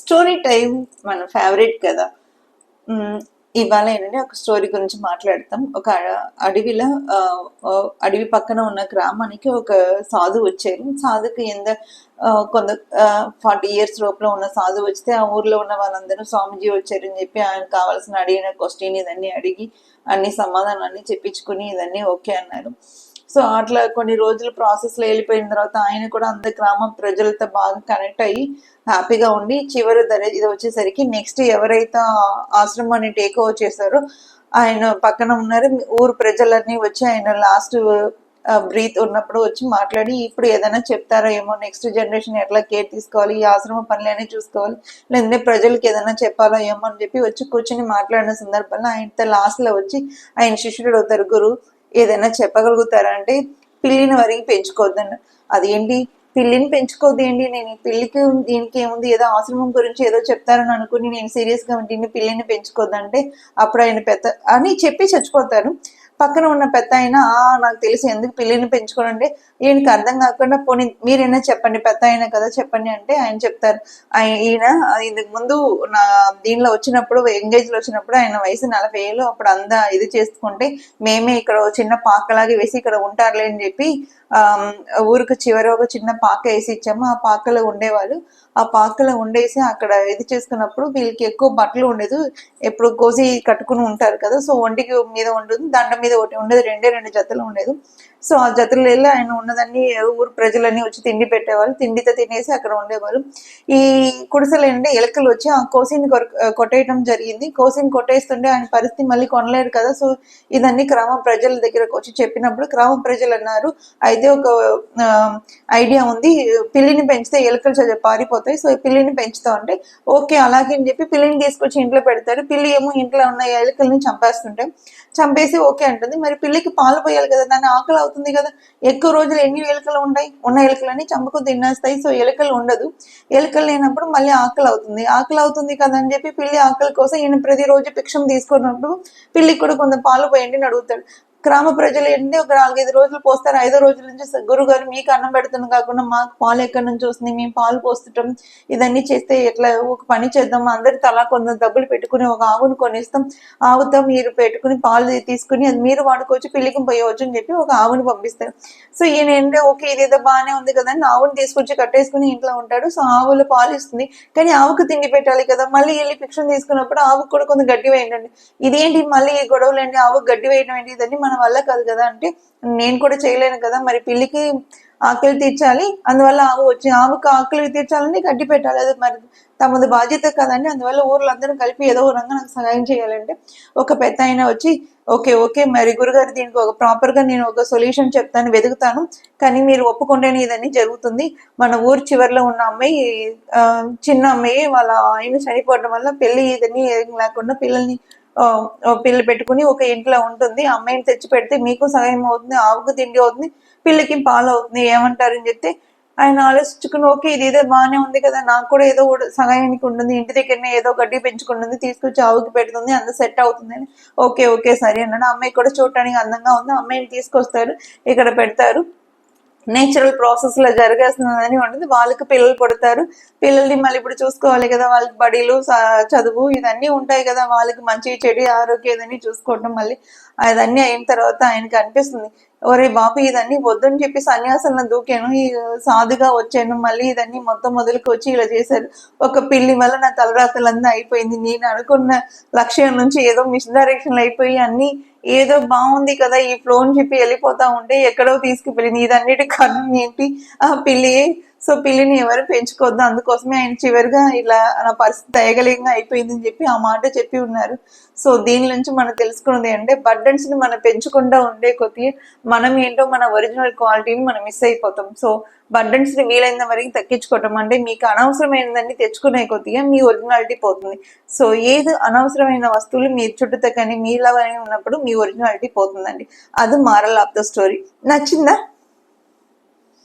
Story time మన favourite కదా. ఇవాళ ఏంటంటే ఒక స్టోరీ గురించి మాట్లాడతాం. ఒక అడవిలో అడవి పక్కన ఉన్న గ్రామానికి ఒక సాధు వచ్చారు. సాధుకి కొంత 40 years లోపల ఉన్న సాధు వస్తే ఆ ఊర్లో ఉన్న వాళ్ళందరూ స్వామిజీ వచ్చారని చెప్పి ఆయన కావాల్సిన అడిగిన క్వశ్చన్ ఇదన్నీ అడిగి అన్ని సమాధానాన్ని చెప్పించుకుని ఇదన్నీ ఓకే అన్నారు. సో అట్లా కొన్ని రోజులు ప్రాసెస్లో వెళ్ళిపోయిన తర్వాత ఆయన కూడా అంత గ్రామం ప్రజలతో బాగా కనెక్ట్ అయ్యి హ్యాపీగా ఉండి చివరి ఇది వచ్చేసరికి నెక్స్ట్ ఎవరైతే ఆశ్రమాన్ని టేక్ ఓవర్ చేశారో ఆయన పక్కన ఉన్నారు. ఊరు ప్రజలన్నీ వచ్చి ఆయన లాస్ట్ బ్రీత్ ఉన్నప్పుడు వచ్చి మాట్లాడి ఇప్పుడు ఏదైనా చెప్తారో ఏమో, నెక్స్ట్ జనరేషన్ ఎట్లా కేర్ తీసుకోవాలి, ఈ ఆశ్రమ పనులన్నీ చూసుకోవాలి, లేదంటే ప్రజలకి ఏదైనా చెప్పాలో ఏమో అని చెప్పి వచ్చి కూర్చొని మాట్లాడిన సందర్భంలో ఆయన లాస్ట్లో వచ్చి ఆయన శిష్యుడు అవుతారు, గురువు ఏదైనా చెప్పగలుగుతారా అంటే పిల్లిని వరకు పెంచుకోవద్దండి. అదేంటి పిల్లిని పెంచుకోవద్దు ఏంటి, నేను పిల్లికి దీనికి ఏముంది, ఏదో ఆశ్రమం గురించి ఏదో చెప్తారని అనుకుని నేను సీరియస్గా దీన్ని పిల్లిని పెంచుకోవద్దంటే అప్పుడు ఆయన పెద్ద అని చెప్పి చచ్చిపోతారు. పక్కన ఉన్న పెద్ద ఆయన నాకు తెలిసి ఎందుకు పిల్లిని పెంచుకోనంటే ఈయనకి అర్థం కాకుండా పోనీ మీరైనా చెప్పండి, పెద్ద అయినా కదా చెప్పండి అంటే ఆయన చెప్తారు. ఈయన ఇందుకు ముందు నా దీనిలో వచ్చినప్పుడు ఎంగేజ్లో వచ్చినప్పుడు ఆయన వయసు 40 ఏళ్ళు, అప్పుడు అంతా ఇది చేసుకుంటే మేమే ఇక్కడ చిన్న పాకలాగా వేసి ఇక్కడ ఉంటారులే అని చెప్పి ఊరికి చివరి ఒక చిన్న పాక వేసి ఇచ్చాము. ఆ పాకలో ఉండేవాళ్ళు. ఆ పాకలో ఉండేసి అక్కడ ఇది చేసుకున్నప్పుడు వీళ్ళకి ఎక్కువ బట్టలు ఉండేది, ఎప్పుడు కోసి కట్టుకుని ఉంటారు కదా. సో ఒంటికి మీద ఉండదు, దండ మీద ఒకటి ఉండేది, 2 జతలు ఉండేది. సో ఆ జతలు వెళ్ళి ఆయన ఉన్నదాన్ని ఊరు ప్రజలన్నీ వచ్చి తిండి పెట్టేవాళ్ళు, తిండితో తినేసి అక్కడ ఉండేవాళ్ళు. ఈ కుడిసెలు ఏంటంటే ఎలకలు వచ్చి ఆ కోసిని కొట్టేయటం జరిగింది. కోసిని కొట్టేస్తుంటే ఆయన పరిస్థితి మళ్ళీ కొనలేరు కదా. సో ఇదన్నీ గ్రామ ప్రజల దగ్గరకు వచ్చి చెప్పినప్పుడు గ్రామ ప్రజలు అన్నారు, అయితే ఒక ఐడియా ఉంది, పిల్లిని పెంచితే ఎలుకలు పారిపోతాయి, సో పిల్లిని పెంచుతాం అంటే ఓకే అలాగే అని చెప్పి పిల్లిని తీసుకొచ్చి ఇంట్లో పెడతారు. పిల్లి ఏమో ఇంట్లో ఉన్న ఎలుకల్ని చంపేసి ఓకే అంటుంది. మరి పిల్లికి పాలు పోయాలి కదా, దాన్ని ఆకలి అవుతుంది కదా, ఎక్కువ రోజులు ఎన్ని ఎలుకలు ఉంటాయి, ఉన్న ఎలుకలని చంపుకు తినేస్తాయి. సో ఎలుకలు ఉండదు, ఎలుకలు లేనప్పుడు మళ్ళీ ఆకలి అవుతుంది కదా అని చెప్పి పిల్లి ఆకలి కోసం ఈయన ప్రతిరోజు భిక్షం తీసుకున్నప్పుడు పిల్లికి కూడా కొంత పాలు పోయండి అని అడుగుతాడు. గ్రామ ప్రజలు ఏంటి ఒక 4-5 రోజులు పోస్తారు, 5వ రోజు నుంచి గురుగారు మీకు అన్నం పెడుతుంది కాకుండా మాకు పాలు ఎక్కడి నుంచి వస్తుంది, మేము పాలు పోస్తుంటాం, ఇదన్నీ చేస్తే ఎట్లా, ఒక పని చేద్దాం, అందరి తలా కొంత డబ్బులు పెట్టుకుని ఒక ఆవును కొనిస్తాం, ఆవుతో మీరు పెట్టుకుని పాలు తీసుకుని అది మీరు వాడుకోవచ్చు, పిల్లికి పోయవచ్చు అని చెప్పి ఒక ఆవుని పంపిస్తారు. సో ఈయన ఏంటంటే ఓకే ఇదేదో బాగానే ఉంది కదా అని ఆవుని తీసుకొచ్చి కట్టేసుకుని ఇంట్లో ఉంటాడు. సో ఆవులు పాలు ఇస్తుంది, కానీ ఆవుకు తిండి పెట్టాలి కదా. మళ్ళీ వెళ్ళి భిక్షం తీసుకున్నప్పుడు ఆవుకు కూడా కొంత గడ్డి వేయండి, ఇదేంటి మళ్ళీ గొడవలు ఏంటి, ఆవుకు గడ్డి వేయడం ఏంటి, ఇదన్నీ మన వల్ల కాదు కదా అంటే నేను కూడా చేయలేను కదా, మరి పిల్లికి ఆకలి తీర్చాలి, అందువల్ల ఆవుకు ఆకలి తీర్చాలని గడ్డి పెట్టాలి, అది మరి తమది బాధ్యత కదండి, అందువల్ల ఊర్లందరూ కలిపి ఏదో రంగా నాకు సహాయం చేయాలంటే ఒక పెద్ద ఆయన వచ్చి ఓకే మరి గురుగారు దీనికి ఒక ప్రాపర్గా నేను ఒక సొల్యూషన్ చెప్తాను, వెతుకుతాను, కానీ మీరు ఒప్పుకుంటేనే ఇదన్నీ జరుగుతుంది. మన ఊరు చివరిలో ఉన్న అమ్మాయి చిన్న అమ్మాయి వాళ్ళ ఆయన చనిపోవడం వల్ల పెళ్లి ఇదన్నీ ఏం లేకుండా పిల్ల పెట్టుకుని ఒక ఇంట్లో ఉంటుంది, అమ్మాయిని తెచ్చి పెడితే మీకు సహాయం అవుతుంది, ఆవుకు తిండి అవుతుంది, పిల్లకి పాలు అవుతుంది, ఏమంటారని చెప్తే ఆయన ఆలోచించుకుని ఓకే ఇదే బాగానే ఉంది కదా, నాకు కూడా ఏదో సహాయానికి ఉంటుంది, ఇంటి దగ్గరనే ఏదో గడ్డి పెంచుకుంటుంది, తీసుకొచ్చి ఆవుకి పెడుతుంది, అంత సెట్ అవుతుంది అని ఓకే సరే అన్నాడు. అమ్మాయి కూడా చూడటానికి అందంగా ఉంది, అమ్మాయిని తీసుకొస్తారు, ఇక్కడ పెడతారు, నేచురల్ ప్రాసెస్ లో జరగాల్సిందని ఉంటుంది. వాళ్ళకి పిల్లలు పుడతారు, పిల్లల్ని మళ్ళీ ఇప్పుడు చూసుకోవాలి కదా, వాళ్ళకి బడిలు చదువు ఇదన్నీ ఉంటాయి కదా, వాళ్ళకి మంచి చెడు ఆరోగ్యం ఇదన్నీ చూసుకోవటం. మళ్ళీ అదన్నీ అయిన తర్వాత ఆయనకి అనిపిస్తుంది, ఒరే బాబు ఇదన్నీ వద్దని చెప్పి సన్యాసంలో దూకాను, ఈ సాధుగా వచ్చాను, మళ్ళీ ఇదన్నీ మొత్తం మొదలుకు వచ్చి ఇలా చేశారు, ఒక పిల్లి వల్ల నా తలరాతలంతా అయిపోయింది, నేను అనుకున్న లక్ష్యం నుంచి ఏదో మిస్డైరెక్షన్ అయిపోయి అన్ని ఏదో బాగుంది కదా ఈ ఫ్లో అని చెప్పి వెళ్ళిపోతా ఉంటే ఎక్కడో తీసుకుపోయింది, ఇదన్నిటి కారణం ఏంటి ఆ పిల్లి. సో పిల్లిని ఎవరు పెంచుకోవద్దు, అందుకోసమే ఆయన చివరిగా ఇలా నా పరిస్థితి దయగలిగా అయిపోయిందని చెప్పి ఆ మాట చెప్పి ఉన్నారు. సో దీని నుంచి మనం తెలుసుకున్నది అంటే బర్డన్స్ ని మనం పెంచుకుంటూ ఉండే కొద్ది మనం ఏంటో మన ఒరిజినల్ క్వాలిటీని మనం మిస్ అయిపోతాం. సో బర్డన్స్ ని వీలైన వరకు తగ్గించుకోవటం అంటే మీకు అనవసరమైనదాన్ని తెచ్చుకునే కొద్దిగా మీ ఒరిజినాలిటీ పోతుంది. సో ఏది అనవసరమైన వస్తువులు మీ చుట్టూ కానీ మీలా ఉన్నప్పుడు మీ ఒరిజినాలిటీ పోతుందండి. అది మారల్ ఆఫ్ ద స్టోరీ. నచ్చిందా?